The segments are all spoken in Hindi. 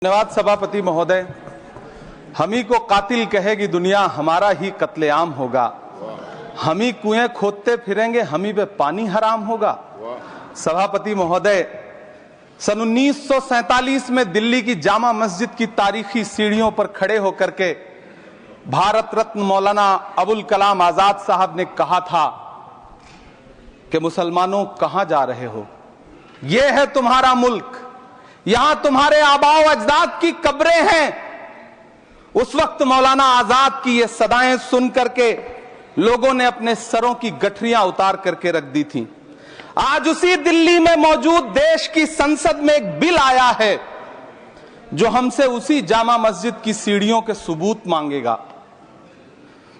धन्यवाद सभापति महोदय। हम ही को कातिल कहेगी दुनिया, हमारा ही कत्लेआम होगा। हम ही कुएं खोदते फिरेंगे, हम ही पे पानी हराम होगा। सभापति महोदय, सन 1947 में दिल्ली की जामा मस्जिद की तारीखी सीढ़ियों पर खड़े होकर के भारत रत्न मौलाना अबुल कलाम आजाद साहब ने कहा था कि मुसलमानों कहां जा रहे हो, यह है तुम्हारा मुल्क, यहां तुम्हारे आबाओ अजदाद की कब्रें हैं। उस वक्त मौलाना आजाद की ये सदाएं सुन करके लोगों ने अपने सरों की गठरियां उतार करके रख दी थी। आज उसी दिल्ली में मौजूद देश की संसद में एक बिल आया है जो हमसे उसी जामा मस्जिद की सीढ़ियों के सबूत मांगेगा,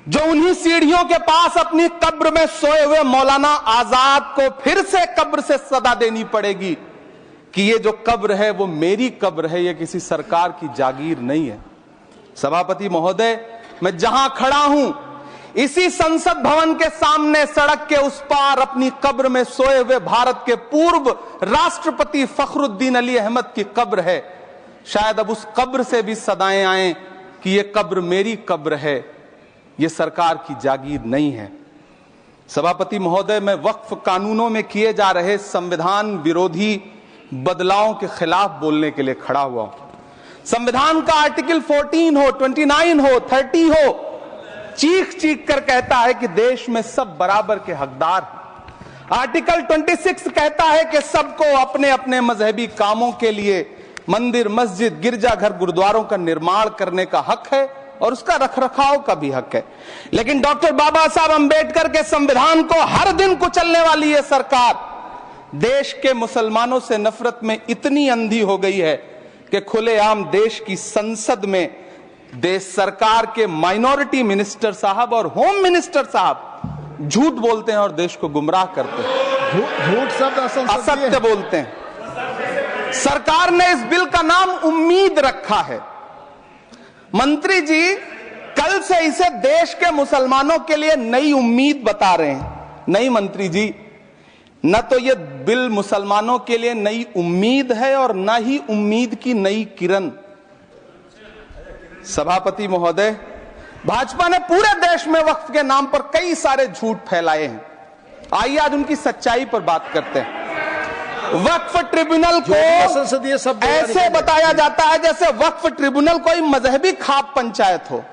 जो उन्हीं सीढ़ियों के पास अपनी कब्र में सोए हुए मौलाना आजाद को फिर से कब्र से सदा देनी पड़ेगी कि ये जो कब्र है वो मेरी कब्र है, ये किसी सरकार की जागीर नहीं है। सभापति महोदय, मैं जहां खड़ा हूं इसी संसद भवन के सामने सड़क के उस पार अपनी कब्र में सोए हुए भारत के पूर्व राष्ट्रपति फखरुद्दीन अली अहमद की कब्र है। शायद अब उस कब्र से भी सदाएं आए कि ये कब्र मेरी कब्र है, ये सरकार की जागीर नहीं है। सभापति महोदय, मैं वक्फ कानूनों में किए जा रहे संविधान विरोधी बदलावों के खिलाफ बोलने के लिए खड़ा हुआ हूं। संविधान का आर्टिकल 14 हो, 29 हो, 30 हो, चीख चीख कर कहता है कि देश में सब बराबर के हकदार हैं। आर्टिकल 26 कहता है कि सबको अपने अपने मजहबी कामों के लिए मंदिर, मस्जिद, गिरजाघर, गुरुद्वारों का निर्माण करने का हक है और उसका रखरखाव का भी हक है। लेकिन डॉक्टर बाबा साहब अंबेडकर के संविधान को हर दिन कुचलने वाली ये सरकार देश के मुसलमानों से नफरत में इतनी अंधी हो गई है कि खुलेआम देश की संसद में देश सरकार के माइनॉरिटी मिनिस्टर साहब और होम मिनिस्टर साहब झूठ बोलते हैं और देश को गुमराह करते हैं, झूठ शब्द असत्य बोलते हैं। सरकार ने इस बिल का नाम उम्मीद रखा है। मंत्री जी कल से इसे देश के मुसलमानों के लिए नई उम्मीद बता रहे हैं। नहीं मंत्री जी, न तो यह बिल मुसलमानों के लिए नई उम्मीद है और न ही उम्मीद की नई किरण। सभापति महोदय, भाजपा ने पूरे देश में वक्फ के नाम पर कई सारे झूठ फैलाए हैं। आइए आज उनकी सच्चाई पर बात करते हैं। वक्फ ट्रिब्यूनल को संसदीय शब्द ऐसे बताया जाता है जैसे वक्फ ट्रिब्यूनल कोई मजहबी खाप पंचायत हो।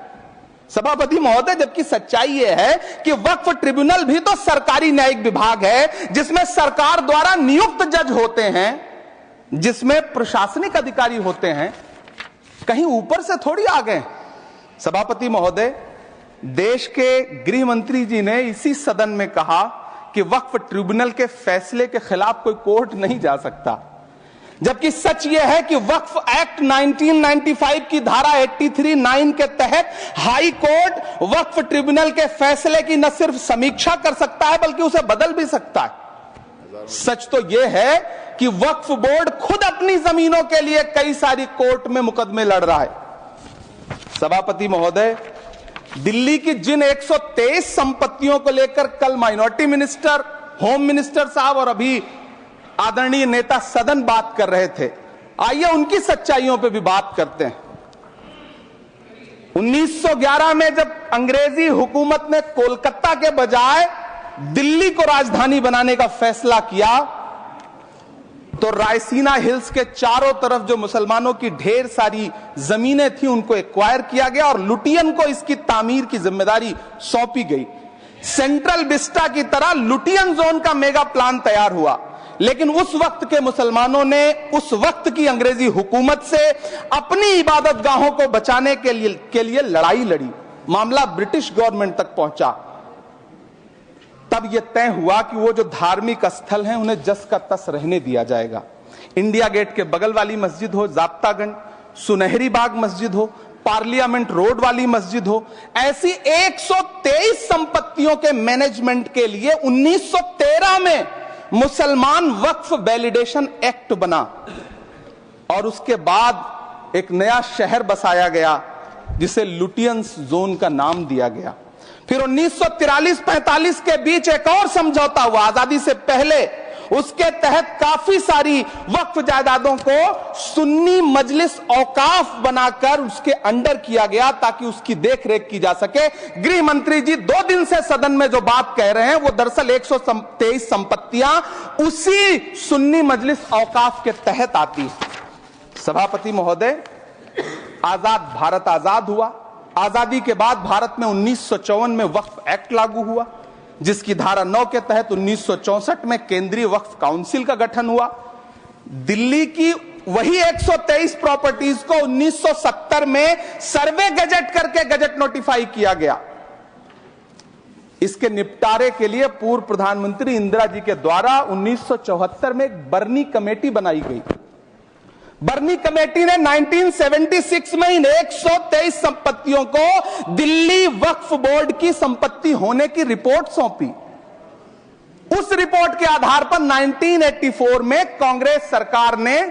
सभापति महोदय, जबकि सच्चाई यह है कि वक्फ ट्रिब्यूनल भी तो सरकारी न्यायिक विभाग है जिसमें सरकार द्वारा नियुक्त जज होते हैं, जिसमें प्रशासनिक अधिकारी होते हैं, कहीं ऊपर से थोड़ी आ गए। सभापति महोदय, देश के गृह मंत्री जी ने इसी सदन में कहा कि वक्फ ट्रिब्यूनल के फैसले के खिलाफ कोई कोर्ट नहीं जा सकता, जबकि सच यह है कि वक्फ एक्ट 1995 की धारा 83(9) के तहत हाई कोर्ट वक्फ ट्रिब्यूनल के फैसले की न सिर्फ समीक्षा कर सकता है बल्कि उसे बदल भी सकता है। सच तो यह है कि वक्फ बोर्ड खुद अपनी जमीनों के लिए कई सारी कोर्ट में मुकदमे लड़ रहा है। सभापति महोदय, दिल्ली की जिन 123 संपत्तियों को लेकर कल माइनॉरिटी मिनिस्टर, होम मिनिस्टर साहब और अभी आदरणीय नेता सदन बात कर रहे थे, आइए उनकी सच्चाइयों पे भी बात करते हैं। 1911 में जब अंग्रेजी हुकूमत ने कोलकाता के बजाय दिल्ली को राजधानी बनाने का फैसला किया तो रायसीना हिल्स के चारों तरफ जो मुसलमानों की ढेर सारी जमीनें थी उनको एक्वायर किया गया और लुटियन को इसकी तामीर की जिम्मेदारी सौंपी गई। सेंट्रल विस्टा की तरह लुटियन जोन का मेगा प्लान तैयार हुआ, लेकिन उस वक्त के मुसलमानों ने उस वक्त की अंग्रेजी हुकूमत से अपनी इबादत गाहों को बचाने के लिए लड़ाई लड़ी। मामला ब्रिटिश गवर्नमेंट तक पहुंचा। तब यह तय हुआ कि वो जो धार्मिक स्थल हैं उन्हें जस का तस रहने दिया जाएगा। इंडिया गेट के बगल वाली मस्जिद हो, जाब्तागंज, सुनहरी बाग मस्जिद हो, पार्लियामेंट रोड वाली मस्जिद हो, ऐसी 123 संपत्तियों के मैनेजमेंट के लिए 1913 में मुसलमान वक्फ वैलिडेशन एक्ट बना और उसके बाद एक नया शहर बसाया गया जिसे लुटियंस जोन का नाम दिया गया। फिर 1943-45 के बीच एक और समझौता हुआ आजादी से पहले उसके तहत काफी सारी वक्फ जायदादों को सुन्नी मजलिस औकाफ बनाकर उसके अंडर किया गया ताकि उसकी देखरेख की जा सके। गृह मंत्री जी 2 दिन से सदन में जो बात कह रहे हैं वो दरअसल 123 संपत्तियां उसी सुन्नी मजलिस औकाफ के तहत आती है। सभापति महोदय, आजाद भारत आजाद हुआ। आजादी के बाद भारत में 1954 में वक्फ एक्ट लागू हुआ, जिसकी धारा 9 के तहत 1964 में केंद्रीय वक्फ काउंसिल का गठन हुआ। दिल्ली की वही 123 प्रॉपर्टीज को 1970 में सर्वे गजट करके गजट नोटिफाई किया गया। इसके निपटारे के लिए पूर्व प्रधानमंत्री इंदिरा जी के द्वारा 1974 में एक बर्नी कमेटी बनाई गई। बर्नी कमेटी ने 1976 में इन 123 संपत्तियों को दिल्ली वक्फ बोर्ड की संपत्ति होने की रिपोर्ट सौंपी। उस रिपोर्ट के आधार पर 1984 में कांग्रेस सरकार ने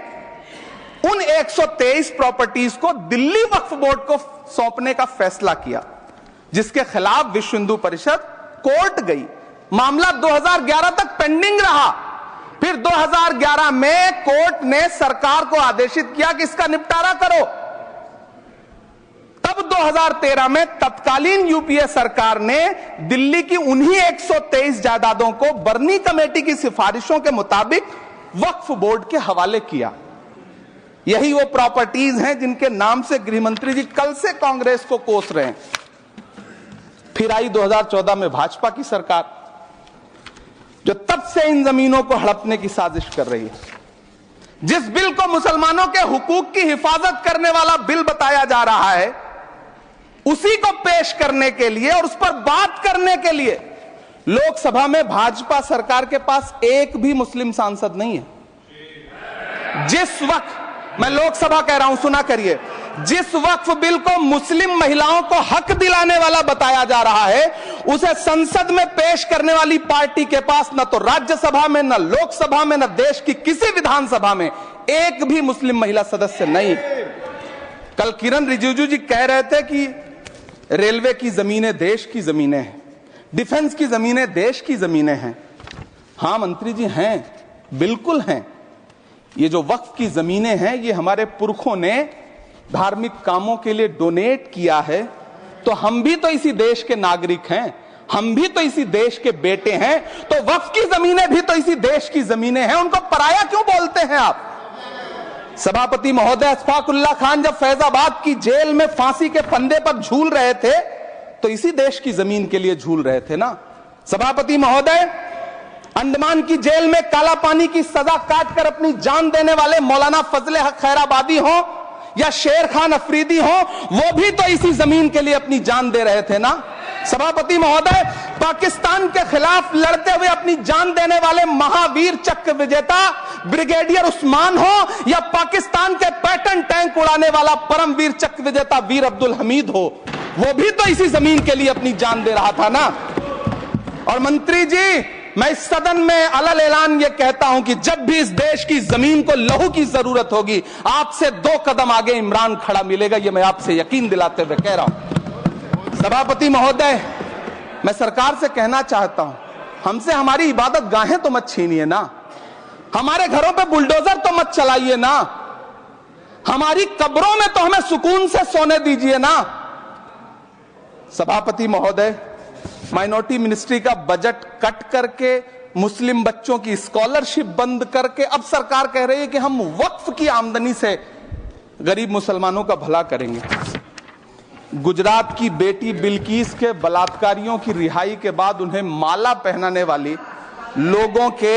उन 123 प्रॉपर्टीज को दिल्ली वक्फ बोर्ड को सौंपने का फैसला किया, जिसके खिलाफ विश्व हिंदू परिषद कोर्ट गई। मामला 2011 तक पेंडिंग रहा। फिर 2011 में कोर्ट ने सरकार को आदेशित किया कि इसका निपटारा करो। तब 2013 में तत्कालीन यूपीए सरकार ने दिल्ली की उन्हीं 123 जायदादों को बर्नी कमेटी की सिफारिशों के मुताबिक वक्फ बोर्ड के हवाले किया। यही वो प्रॉपर्टीज हैं जिनके नाम से गृह मंत्री जी कल से कांग्रेस को कोस रहे हैं। फिर आई 2014 में भाजपा की सरकार, जो तब से इन जमीनों को हड़पने की साजिश कर रही है। जिस बिल को मुसलमानों के हुकूक की हिफाजत करने वाला बिल बताया जा रहा है, उसी को पेश करने के लिए और उस पर बात करने के लिए लोकसभा में भाजपा सरकार के पास एक भी मुस्लिम सांसद नहीं है। जिस वक्त, मैं लोकसभा कह रहा हूं, सुना करिए, जिस वक्फ बिल को मुस्लिम महिलाओं को हक दिलाने वाला बताया जा रहा है, उसे संसद में पेश करने वाली पार्टी के पास न तो राज्यसभा में, न लोकसभा में, न देश की किसी विधानसभा में एक भी मुस्लिम महिला सदस्य नहीं। कल किरण रिजिजू जी कह रहे थे कि रेलवे की जमीनें देश की जमीनें हैं, डिफेंस की जमीनें देश की जमीनें हैं। हां मंत्री जी, हैं, बिल्कुल हैं। ये जो वक्फ की जमीनें हैं, ये हमारे पुरखों ने धार्मिक कामों के लिए डोनेट किया है। तो हम भी तो इसी देश के नागरिक हैं, हम भी तो इसी देश के बेटे हैं। तो वक्फ की जमीनें भी तो इसी देश की जमीनें हैं, उनको पराया क्यों बोलते हैं आप? सभापति महोदय, अशफाकुल्लाह खान जब फैजाबाद की जेल में फांसी के फंदे पर झूल रहे थे, तो इसी देश की जमीन के लिए झूल रहे थे ना। सभापति महोदय, अंडमान की जेल में काला पानी की सजा काटकर अपनी जान देने वाले मौलाना फजले हक खैराबादी हो या शेर खान अफरीदी हो, वो भी तो इसी जमीन के लिए अपनी जान दे रहे थे ना। सभापति महोदय, पाकिस्तान के खिलाफ लड़ते हुए अपनी जान देने वाले महावीर चक्र विजेता ब्रिगेडियर उस्मान हो या पाकिस्तान के पैटर्न टैंक उड़ाने वाला परमवीर चक्र विजेता वीर अब्दुल हमीद हो, वो भी तो इसी जमीन के लिए अपनी जान दे रहा था ना। और मंत्री जी, मैं इस सदन में अलग ऐलान ये कहता हूं कि जब भी इस देश की जमीन को लहू की जरूरत होगी, आपसे 2 कदम आगे इमरान खड़ा मिलेगा। ये मैं आपसे यकीन दिलाते हुए कह रहा हूं। सभापति महोदय, मैं सरकार से कहना चाहता हूं, हमसे हमारी इबादत गाहें तो मत छीनिए ना, हमारे घरों पे बुलडोजर तो मत चलाइए ना, हमारी कब्रों में तो हमें सुकून से सोने दीजिए ना। सभापति महोदय, माइनॉरिटी मिनिस्ट्री का बजट कट करके, मुस्लिम बच्चों की स्कॉलरशिप बंद करके अब सरकार कह रही है कि हम वक्फ की आमदनी से गरीब मुसलमानों का भला करेंगे। गुजरात की बेटी बिल्किस के बलात्कारियों की रिहाई के बाद उन्हें माला पहनाने वाली लोगों के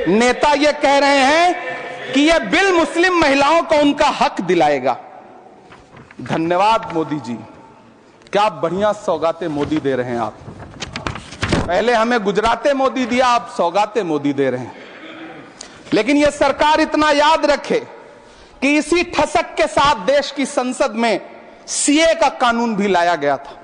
नेता ये कह रहे हैं कि यह बिल मुस्लिम महिलाओं को उनका हक दिलाएगा। धन्यवाद मोदी जी, क्या बढ़िया सौगातें मोदी दे रहे हैं आप। पहले हमें गुजराते मोदी दिया, आप सौगातें मोदी दे रहे हैं। लेकिन यह सरकार इतना याद रखे कि इसी ठसक के साथ देश की संसद में सीए का कानून भी लाया गया था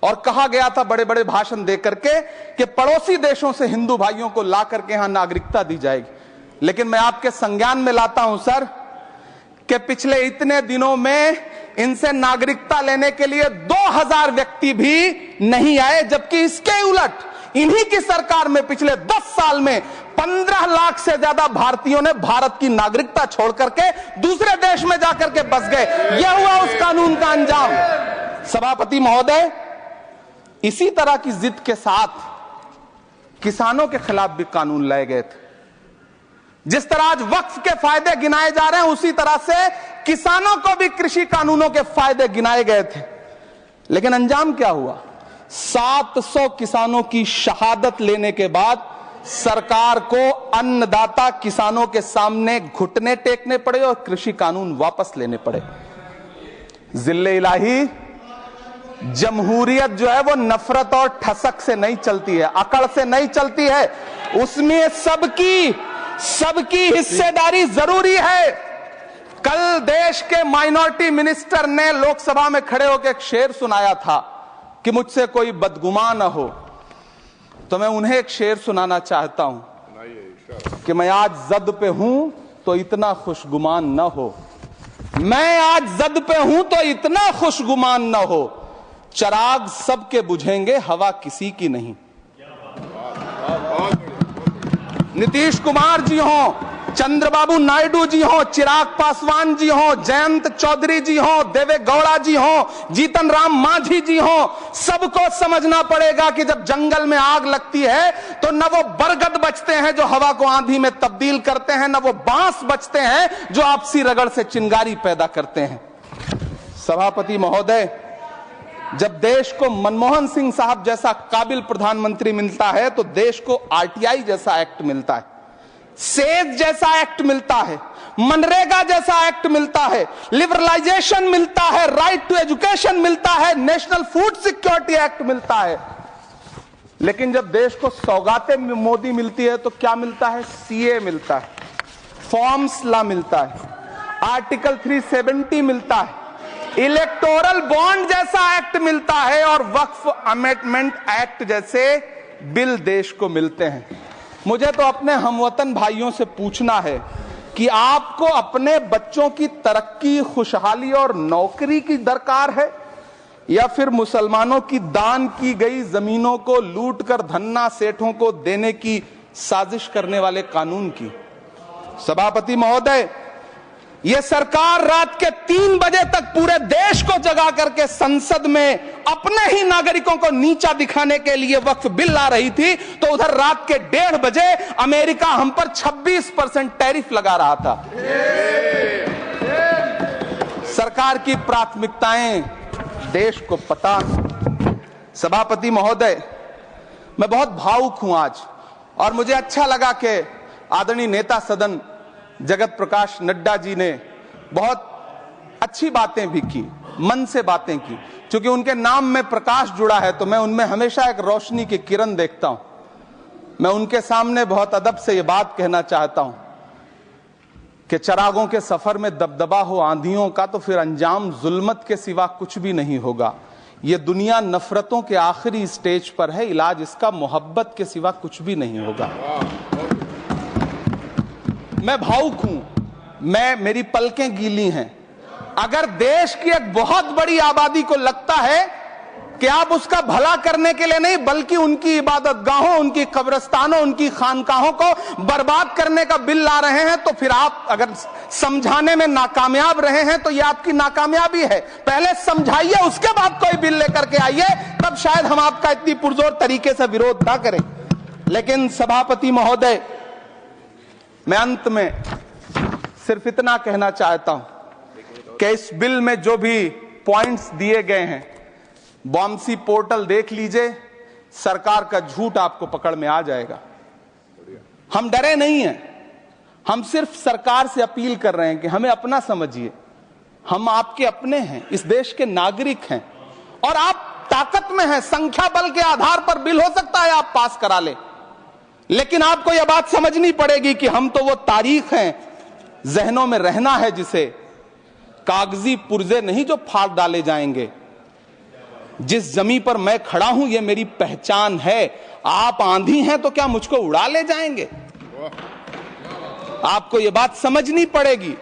और कहा गया था बड़े बड़े भाषण देकर के कि पड़ोसी देशों से हिंदू भाइयों को ला करके यहां नागरिकता दी जाएगी। लेकिन मैं आपके संज्ञान में लाता हूं सर कि पिछले इतने दिनों में इनसे नागरिकता लेने के लिए 2000 व्यक्ति भी नहीं आए, जबकि इसके उलट इन्हीं की सरकार में पिछले 10 साल में 15 लाख से ज्यादा भारतीयों ने भारत की नागरिकता छोड़ करके दूसरे देश में जाकर के बस गए। यह हुआ उस कानून का अंजाम। सभापति महोदय, इसी तरह की जिद के साथ किसानों के खिलाफ भी कानून लाए गए थे। जिस तरह आज वक्फ के फायदे गिनाए जा रहे हैं, उसी तरह से किसानों को भी कृषि कानूनों के फायदे गिनाए गए थे। लेकिन अंजाम क्या हुआ? 700 किसानों की शहादत लेने के बाद सरकार को अन्नदाता किसानों के सामने घुटने टेकने पड़े और कृषि कानून वापस लेने पड़े। जिल्ले इलाही, जमहूरियत जो है वो नफरत और ठसक से नहीं चलती है, अकड़ से नहीं चलती है, उसमें सबकी हिस्सेदारी जरूरी है। कल देश के माइनॉरिटी मिनिस्टर ने लोकसभा में खड़े होकर एक शेर सुनाया था कि मुझसे कोई बदगुमान न हो, तो मैं उन्हें एक शेर सुनाना चाहता हूं कि मैं आज जद पे हूं तो इतना खुशगुमान न हो, मैं आज जद पे हूं तो इतना खुशगुमान न हो, चराग सबके बुझेंगे हवा किसी की नहीं। नीतीश कुमार जी हो, चंद्रबाबू नायडू जी हो, चिराग पासवान जी हो, जयंत चौधरी जी हो, देवे गौड़ा जी हो, जीतन राम मांझी जी हो, सबको समझना पड़ेगा कि जब जंगल में आग लगती है तो न वो बरगद बचते हैं जो हवा को आंधी में तब्दील करते हैं, न वो बांस बचते हैं जो आपसी रगड़ से चिंगारी पैदा करते हैं। सभापति महोदय, जब देश को मनमोहन सिंह साहब जैसा काबिल प्रधानमंत्री मिलता है तो देश को आरटीआई जैसा एक्ट मिलता है, सेज जैसा एक्ट मिलता है, मनरेगा जैसा एक्ट मिलता है, लिबरलाइजेशन मिलता है, राइट टू एजुकेशन मिलता है, नेशनल फूड सिक्योरिटी एक्ट मिलता है। लेकिन जब देश को सौगातें मोदी मिलती है तो क्या मिलता है? सीए मिलता है, फॉर्म्स लॉ मिलता है, आर्टिकल 370 मिलता है, इलेक्टोरल बॉन्ड जैसा एक्ट मिलता है और वक्फ अमेंडमेंट एक्ट जैसे बिल देश को मिलते हैं। मुझे तो अपने हमवतन भाइयों से पूछना है कि आपको अपने बच्चों की तरक्की, खुशहाली और नौकरी की दरकार है या फिर मुसलमानों की दान की गई जमीनों को लूटकर धन्ना सेठों को देने की साजिश करने वाले कानून की? सभापति महोदय, यह सरकार रात के 3 बजे तक पूरे देश को जगा करके संसद में अपने ही नागरिकों को नीचा दिखाने के लिए वक्फ बिल ला रही थी, तो उधर रात के 1:30 बजे अमेरिका हम पर 26% टैरिफ लगा रहा था। सरकार की प्राथमिकताएं देश को पता। सभापति महोदय, मैं बहुत भावुक हूं आज, और मुझे अच्छा लगा कि आदरणीय नेता सदन जगत प्रकाश नड्डा जी ने बहुत अच्छी बातें भी की, मन से बातें की। क्योंकि उनके नाम में प्रकाश जुड़ा है तो मैं उनमें हमेशा एक रोशनी की किरण देखता हूं। मैं उनके सामने बहुत अदब से यह बात कहना चाहता हूं कि चरागों के सफर में दबदबा हो आंधियों का तो फिर अंजाम जुल्मत के सिवा कुछ भी नहीं होगा। यह दुनिया नफरतों के आखिरी स्टेज पर है, इलाज इसका मोहब्बत के सिवा कुछ भी नहीं होगा। मैं भावुक हूं, मेरी पलकें गीली हैं। अगर देश की एक बहुत बड़ी आबादी को लगता है कि आप उसका भला करने के लिए नहीं बल्कि उनकी इबादतगाहों, उनकी कब्रिस्तानों, उनकी खानकाहों को बर्बाद करने का बिल ला रहे हैं, तो फिर आप अगर समझाने में नाकामयाब रहे हैं तो यह आपकी नाकामयाबी है। पहले समझाइए, उसके बाद कोई बिल लेकर के आइए, तब शायद हम आपका इतनी पुरजोर तरीके से विरोध ना करें। लेकिन सभापति महोदय, मैं अंत में सिर्फ इतना कहना चाहता हूं कि इस बिल में जो भी पॉइंट्स दिए गए हैं, बॉम्सी पोर्टल देख लीजिए, सरकार का झूठ आपको पकड़ में आ जाएगा। हम डरे नहीं हैं, हम सिर्फ सरकार से अपील कर रहे हैं कि हमें अपना समझिए। हम आपके अपने हैं, इस देश के नागरिक हैं और आप ताकत में हैं। संख्या बल के आधार पर बिल हो सकता है आप पास करा ले, लेकिन आपको यह बात समझनी पड़ेगी कि हम तो वो तारीख हैं, जहनों में रहना है जिसे कागजी पुर्जे नहीं जो फाड़ डाले जाएंगे। जिस जमीन पर मैं खड़ा हूं यह मेरी पहचान है। आप आंधी हैं तो क्या मुझको उड़ा ले जाएंगे? आपको यह बात समझनी पड़ेगी।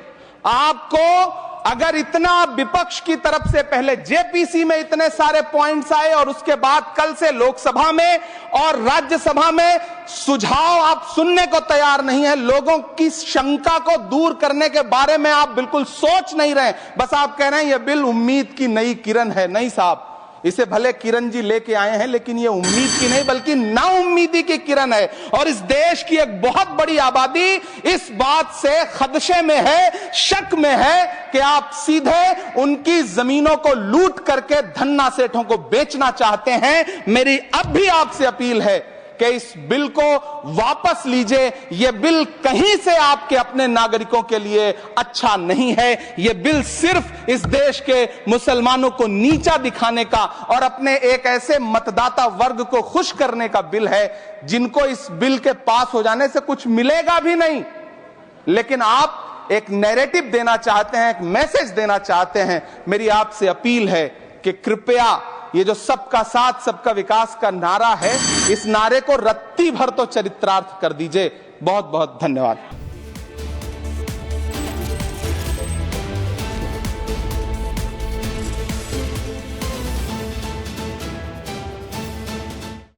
आपको अगर इतना विपक्ष की तरफ से पहले जेपीसी में इतने सारे पॉइंट्स आए और उसके बाद कल से लोकसभा में और राज्यसभा में सुझाव आप सुनने को तैयार नहीं है, लोगों की शंका को दूर करने के बारे में आप बिल्कुल सोच नहीं रहे, बस आप कह रहे हैं यह बिल उम्मीद की नई किरण है। नहीं साहब, इसे भले किरण जी लेके आए हैं, लेकिन ये उम्मीद की नहीं बल्कि नाउम्मीदी की किरण है। और इस देश की एक बहुत बड़ी आबादी इस बात से खदशे में है, शक में है कि आप सीधे उनकी जमीनों को लूट करके धन्ना सेठों को बेचना चाहते हैं। मेरी अब भी आपसे अपील है कि इस बिल को वापस लीजिए। यह बिल कहीं से आपके अपने नागरिकों के लिए अच्छा नहीं है। यह बिल सिर्फ इस देश के मुसलमानों को नीचा दिखाने का और अपने एक ऐसे मतदाता वर्ग को खुश करने का बिल है जिनको इस बिल के पास हो जाने से कुछ मिलेगा भी नहीं, लेकिन आप एक नैरेटिव देना चाहते हैं, एक मैसेज देना चाहते हैं। मेरी आपसे अपील है कि कृपया ये जो सबका साथ सबका विकास का नारा है, इस नारे को रत्ती भर तो चरित्रार्थ कर दीजिए। बहुत बहुत धन्यवाद।